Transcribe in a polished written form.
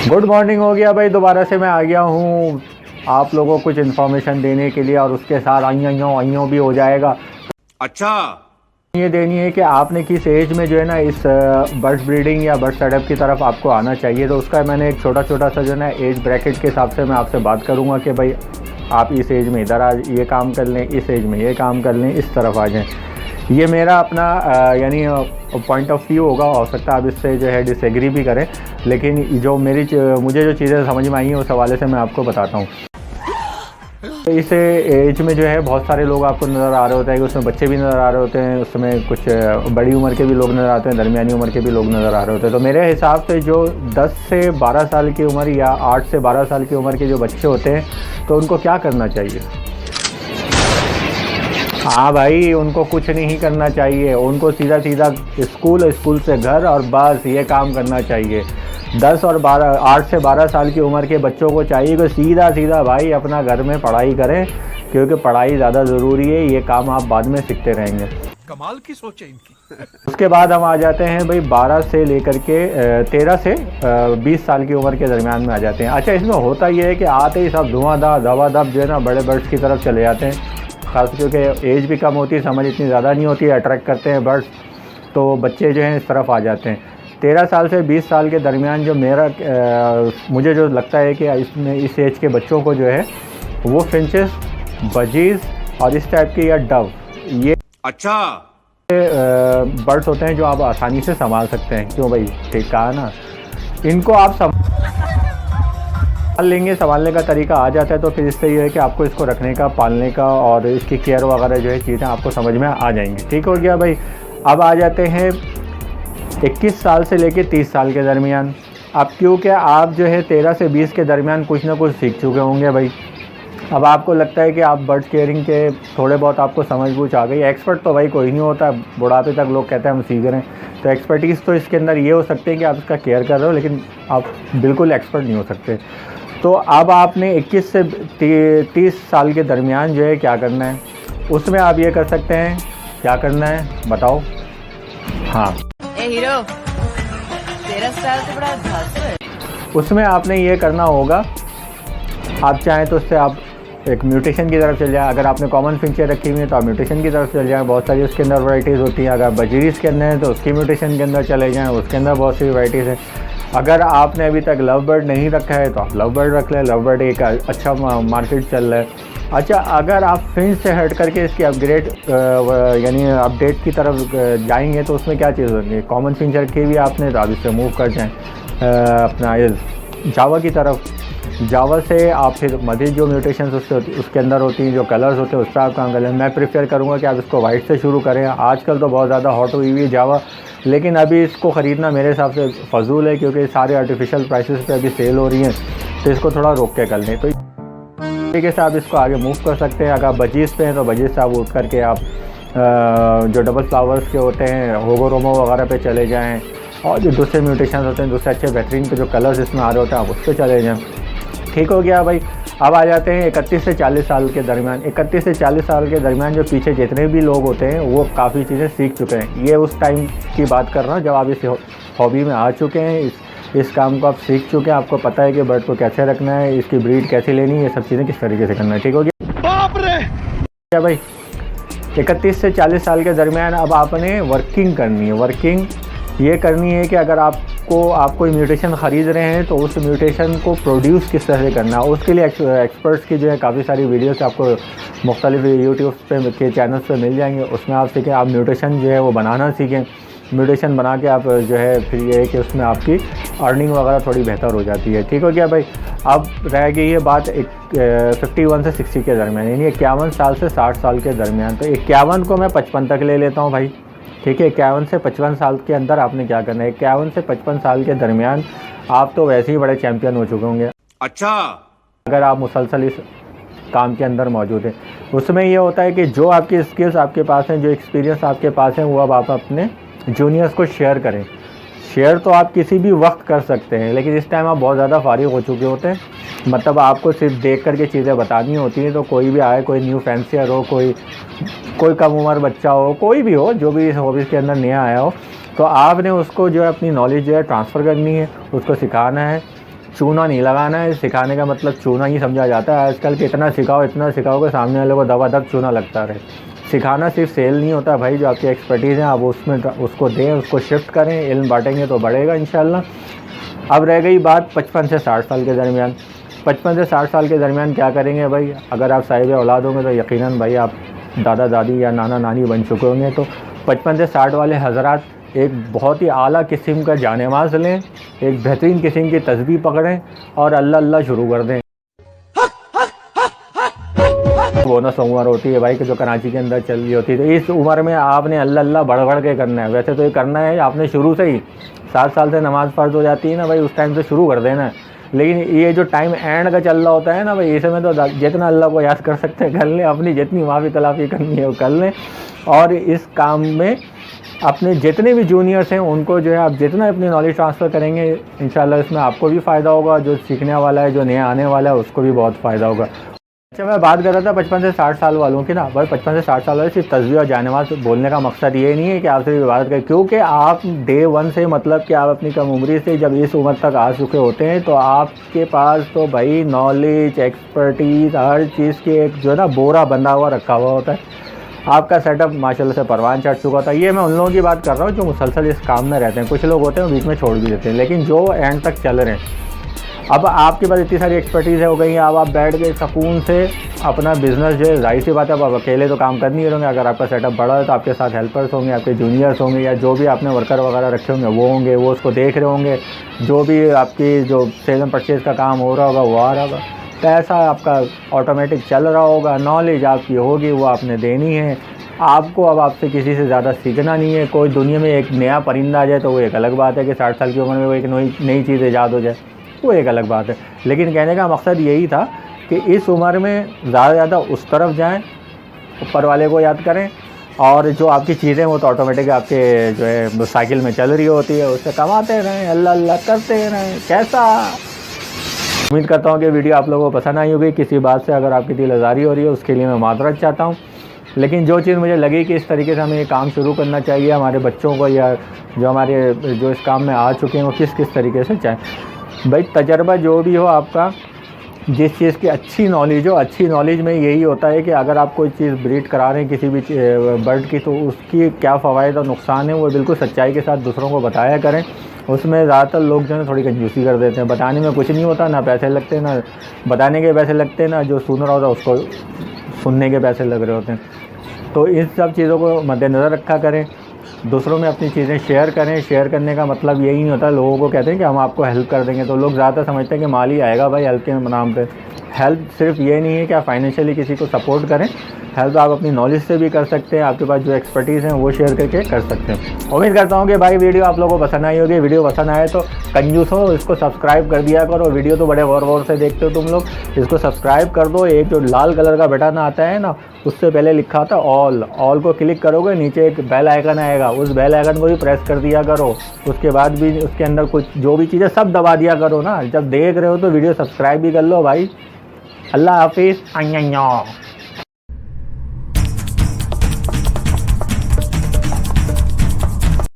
Good morning हो गया भाई, दोबारा से मैं आ गया हूँ आप लोगों को कुछ इन्फॉर्मेशन देने के लिए, और उसके साथ आइयों भी हो जाएगा। अच्छा, ये देनी है कि आपने किस एज में जो है ना इस बर्ड ब्रीडिंग या बर्ड सेटअप की तरफ आपको आना चाहिए। तो उसका मैंने एक छोटा सा जो है ना एज ब्रैकेट के हिसाब से मैं आपसे बात करूँगा कि भाई आप इस एज में इधर ये काम कर लें, इस एज में ये काम कर लें, इस तरफ आ जाएँ। ये मेरा अपना यानी पॉइंट ऑफ व्यू होगा। हो सकता है आप इससे जो है डिसएग्री भी करें, लेकिन जो मुझे जो चीज़ें समझ में आई हैं उस हवाले से मैं आपको बताता हूँ। तो इस एज में जो है बहुत सारे लोग आपको नज़र आ रहे होते हैं, उसमें बच्चे भी नज़र आ रहे होते हैं, उसमें कुछ बड़ी उम्र के भी लोग नज़र आते हैं, दरमियानी उम्र के भी लोग नज़र आ रहे होते हैं। तो मेरे हिसाब से जो 10 से 12 साल की उम्र या 8 से 12 साल की उम्र के जो बच्चे होते हैं, तो उनको क्या करना चाहिए? हाँ भाई, उनको कुछ नहीं करना चाहिए, उनको सीधा स्कूल से घर और बस ये काम करना चाहिए। 8 से 12 साल की उम्र के बच्चों को चाहिए कि सीधा भाई अपना घर में पढ़ाई करें, क्योंकि पढ़ाई ज़्यादा ज़रूरी है। ये काम आप बाद में सीखते रहेंगे। कमाल की सोच है इनकी। उसके बाद हम आ जाते हैं भाई 12 से लेकर के 13 से 20 साल की उम्र के दरमियान में आ जाते हैं। अच्छा, इसमें होता ये है कि आते ही सब धुआंधार दबादब जो है ना बड़े बर्ड्स की तरफ चले जाते हैं, खास क्योंकि एज भी कम होती है, समझ इतनी ज़्यादा नहीं होती है, अट्रैक्ट करते हैं बर्ड्स, तो बच्चे जो हैं इस तरफ आ जाते हैं। 13 साल से 20 साल के दरमियान जो मुझे जो लगता है कि इसमें इस एज के बच्चों को जो है वो फिंचेस, बजीज और इस टाइप के या डव, ये अच्छा बर्ड्स होते हैं जो आप आसानी से संभाल सकते हैं। क्यों भाई, ठीक कहा ना? इनको आप संभाल लेंगे, संभालने का तरीका आ जाता है, तो फिर इससे ये है कि आपको इसको रखने का, पालने का और इसकी केयर वगैरह जो है चीज़ें आपको समझ में आ जाएंगी। ठीक हो गया भाई। अब आ जाते हैं 21 साल से लेके 30 साल के दरमियान। अब क्योंकि आप जो है 13 से 20 के दरमियान कुछ ना कुछ सीख चुके होंगे भाई। अब आपको लगता है कि आप बर्ड केयरिंग के थोड़े बहुत आपको समझ बूझ आ गई। एक्सपर्ट तो भाई कोई नहीं होता, बुढ़ापे तक लोग कहते हैं हम सीख रहे हैं। तो एक्सपर्टीज़ तो इसके अंदर ये हो सकते हैं कि आप इसका केयर कर रहे हो, लेकिन आप बिल्कुल एक्सपर्ट नहीं हो सकते। तो अब आपने 21 से 30 साल के दरमियान जो है क्या करना है, उसमें आप ये कर सकते हैं। क्या करना है बताओ? हाँ, हीरो, तेरा स्टाइल तो बड़ा धांसू है। उसमें आपने ये करना होगा, आप चाहें तो उससे आप एक म्यूटेशन की तरफ चल जाएं। अगर आपने कॉमन फिंचर रखी हुई है तो आप म्यूटेशन की तरफ चल जाएं, बहुत सारी उसके अंदर वैराइटीज़ होती हैं। अगर बजीरीज के अंदर है तो उसकी म्यूटेशन के अंदर चले जाएं, उसके अंदर बहुत सी वैराइटीज़ हैं। अगर आपने अभी तक लव बर्ड नहीं रखा है तो आप लव बर्ड रख लें, लव बर्ड एक अच्छा मार्केट चल रहा है। अच्छा, अगर आप फिंच से हट करके इसकी अपग्रेड यानी अपडेट की तरफ जाएंगे तो उसमें क्या चीज़ होती है? कॉमन फिंच रखी हुई आपने तो आप इससे मूव कर जाएँ अपना जावा की तरफ। जावा से आप फिर मज़ीद जो म्यूटेशंस उसके अंदर होती हैं, जो कलर्स होते हैं, उस पर आप काम कर लें। मैं प्रेफर करूँगा कि आप इसको वाइट से शुरू करें। आजकल तो बहुत ज़्यादा हॉट हुई हुई है जावा, लेकिन अभी इसको ख़रीदना मेरे हिसाब से फजूल है, क्योंकि सारे आर्टिफिशियल प्राइसेस पे अभी सेल हो रही हैं, तो इसको थोड़ा रोक के कर लें। तो तरीके से आप इसको आगे मूव कर सकते हैं। अगर आप बजीज पे हैं तो बजीज से आप उठ करके आप जो डबल फ्लावर्स के होते हैं, होगो रोमो वगैरह पे चले जाएँ, और जो दूसरे म्यूटेशन होते हैं, दूसरे अच्छे बेहतरीन के जो कलर्स इसमें आ रहे होते हैं, आप उस पर चले जाएँ। ठीक हो गया भाई। अब आ जाते हैं 31 से 40 साल के दरमियान। 31 से 40 साल के दरमियान जो पीछे जितने भी लोग होते हैं वो काफ़ी चीज़ें सीख चुके हैं। ये उस टाइम की बात कर रहा हूँ जब आप इस हॉबी में आ चुके हैं, इस काम को आप सीख चुके हैं, आपको पता है कि बर्ड को कैसे रखना है, इसकी ब्रीड कैसे लेनी है, ये सब चीज़ें किस तरीके से करना है। ठीक हो गया? बाप रे क्या भाई, 31 से 40 साल के दरमियान अब आपने वर्किंग करनी है। वर्किंग ये करनी है कि अगर आप कोई म्यूटेशन ख़रीद रहे हैं तो उस म्यूटेशन को प्रोड्यूस किस तरह से करना है, उसके लिए एक्सपर्ट्स की जो है काफ़ी सारी वीडियोस आपको मुख्तलिफ यूट्यूब पे के चैनल्स पे मिल जाएंगे। उसमें आप सीखें, आप म्यूटेशन जो है वो बनाना सीखें। म्यूटेशन बना के आप जो है फिर ये है कि उसमें आपकी अर्निंग वगैरह थोड़ी बेहतर हो जाती है। ठीक हो गया भाई। अब रह गई ये बात 51 से 60 के दरमियान, यानी 51 साल से 60 साल के दरमियान। तो 51 को मैं 55 तक ले लेता हूँ भाई। ठीक है, 51 से 55 साल के अंदर आपने क्या करना है? 51 से 55 साल के दरमियान आप तो वैसे ही बड़े चैम्पियन हो चुके होंगे। अच्छा, अगर आप मुसलसल इस काम के अंदर मौजूद है, उसमें ये होता है कि जो आपकी स्किल्स आपके पास हैं, जो एक्सपीरियंस आपके पास हैं, वो अब आप अपने जूनियर्स को शेयर करें। शेयर तो आप किसी भी वक्त कर सकते हैं, लेकिन इस टाइम आप बहुत ज़्यादा फारिग हो चुके होते हैं। मतलब आपको सिर्फ देख करके चीज़ें बतानी होती हैं। तो कोई भी आए, कोई न्यू फैंसियर हो, कोई कम उम्र बच्चा हो, कोई भी हो, जो भी इस हॉबीज़ के अंदर नया आया हो, तो आपने उसको जो है अपनी नॉलेज जो है ट्रांसफ़र करनी है, उसको सिखाना है। चूना नहीं लगाना है। सिखाने का मतलब चूना ही समझा जाता है आजकल कि इतना सिखाओ कि सामने वाले को दबादब चूना लगता रहे। सिखाना सिर्फ सेल नहीं होता भाई, जो आपकी एक्सपर्टीज़ है आप उसमें उसको दें, उसको शिफ्ट करें, इल्म बांटेंगे तो बढ़ेगा इंशाल्लाह। अब रह गई बात 55 से 60 साल के दरमियान। 55 से 60 साल के दरमियान क्या करेंगे भाई? अगर आप साहिब औलाद होंगे तो यकीनन भाई आप दादा दादी या नाना नानी बन चुके होंगे, तो 55 से 60 वाले हजरात एक बहुत ही आला किस्म का जानेमाज़ लें, एक बेहतरीन किस्म की तस्बीह पकड़ें और अल्लाह अल्लाह शुरू कर दें। बोनस उम्र होती है भाई कि जो कराची के अंदर चल रही होती है, तो इस उम्र में आपने अल्लाह अल्लाह बढ़ बढ़ के करना है। वैसे तो ये करना है आपने शुरू से ही, 7 साल से नमाज़ फ़र्ज़ हो जाती है ना भाई, उस टाइम से शुरू कर देना है। लेकिन ये जो टाइम एंड का चल रहा होता है ना भाई, इसमें तो जितना अल्लाह को याद कर सकते हैं कर लें, अपनी जितनी माफ़ी तलाफ़ी करनी है वो कर लें। और इस काम में अपने जितने भी जूनियर्स हैं उनको जो है आप जितना अपनी नॉलेज ट्रांसफ़र करेंगे इंशाल्लाह इसमें आपको भी फ़ायदा होगा, जो सीखने वाला है, जो नया आने वाला है उसको भी बहुत फ़ायदा होगा। अच्छा, मैं बात कर रहा था 55 से 60 साल वालों की ना भाई, 55 से 60 साल वाले सिर्फ तस्बीह और जानेमाज़ बोलने का मकसद ये नहीं है कि आप सिर्फ इबादत करें, क्योंकि आप डे 1 से मतलब कि आप अपनी कम उम्री से जब इस उम्र तक आ चुके होते हैं तो आपके पास तो भाई नॉलेज, एक्सपर्टीज़, हर चीज़ के एक जो है ना बोरा बंधा हुआ रखा हुआ होता है। आपका सेटअप माशाल्लाह से परवान चढ़ चुका था। ये मैं उन लोगों की बात कर रहा हूँ जो मुसलसल इस काम में रहते हैं। कुछ लोग होते हैं बीच में छोड़ भी देते हैं, लेकिन जो एंड तक चल रहे हैं। अब आपके पास इतनी सारी एक्सपर्टीज़ हो गई, अब आप बैठ गए सुकून से अपना बिज़नेस जो है, जाहिर सी बात है अब अकेले तो काम कर नहीं करोगे। अगर आपका सेटअप बड़ा है तो आपके साथ हेल्पर्स होंगे, आपके जूनियर्स होंगे, या जो भी आपने वर्कर वगैरह रखे होंगे वो होंगे, वो उसको देख रहे होंगे। जो भी आपकी जो सेल एंड परचेज़ का काम हो रहा होगा वो आ रहा होगा, पैसा आपका ऑटोमेटिक चल रहा होगा, नॉलेज आपकी होगी वो आपने देनी है। आपको अब आपसे किसी से ज़्यादा सीखना नहीं है। कोई दुनिया में एक नया परिंदा आ जाए तो वो एक अलग बात है कि 60 साल की उम्र में वो एक नई चीज़ ईजाद हो जाए, वो एक अलग बात है। लेकिन कहने का मकसद यही था कि इस उम्र में ज़्यादा से ज़्यादा उस तरफ जाएं, ऊपर वाले को याद करें, और जो आपकी चीज़ें वो तो ऑटोमेटिक आपके जो है साइकिल में चल रही होती है, उससे कमाते रहें, अल्लाह अल्लाह करते रहें। कैसा? उम्मीद करता हूँ कि वीडियो आप लोगों को पसंद आई होगी। किसी बात से अगर आपकी दिल आज़ारी हो रही है उसके लिए मैं माज़रत चाहता हूँ। लेकिन जो चीज़ मुझे लगी कि इस तरीके से हमें ये काम शुरू करना चाहिए, हमारे बच्चों को या जो इस काम में आ चुके हैं वो किस तरीके से चाहें। भाई तजर्बा जो भी हो आपका, जिस चीज़ की अच्छी नॉलेज हो, अच्छी नॉलेज में यही होता है कि अगर आप कोई चीज़ ब्रीड करा रहे हैं किसी भी बर्ड की, तो उसकी क्या फ़वाइद और नुकसान है वो बिल्कुल सच्चाई के साथ दूसरों को बताया करें। उसमें ज़्यादातर लोग जो है थोड़ी कंजूसी कर देते हैं। बताने में कुछ नहीं होता, ना पैसे लगते, ना बताने के पैसे लगते, ना जो सुन रहा होता उसको सुनने के पैसे लग रहे होते हैं। तो इन सब चीज़ों को मद्देनज़र रखा करें, दूसरों में अपनी चीज़ें शेयर करें। शेयर करने का मतलब यही नहीं होता, लोगों को कहते हैं कि हम आपको हेल्प कर देंगे, तो लोग ज़्यादा समझते हैं कि माल ही आएगा भाई हेल्प के नाम पे। हेल्प सिर्फ ये नहीं है कि आप फाइनेंशियली किसी को सपोर्ट करें, हेल्प आप अपनी नॉलेज से भी कर सकते हैं। आपके पास जो एक्सपर्टीज़ हैं वो शेयर करके कर सकते हैं। उम्मीद करता हूँ कि भाई वीडियो आप लोगों को पसंद आई होगी। वीडियो पसंद आए तो कंजूस हो, इसको सब्सक्राइब कर दिया करो। वीडियो तो बड़े गौर से देखते हो तुम लोग, इसको सब्सक्राइब कर दो। एक जो लाल कलर का बटन आता है ना, उससे पहले लिखा था ऑल को क्लिक करोगे, नीचे एक बेल आइकन आएगा, उस बेल आइकन को भी प्रेस कर दिया करो। उसके बाद भी उसके अंदर कुछ जो भी चीज़ें सब दबा दिया करो ना। जब देख रहे हो तो वीडियो सब्सक्राइब भी कर लो भाई। अल्लाह हाफिज़।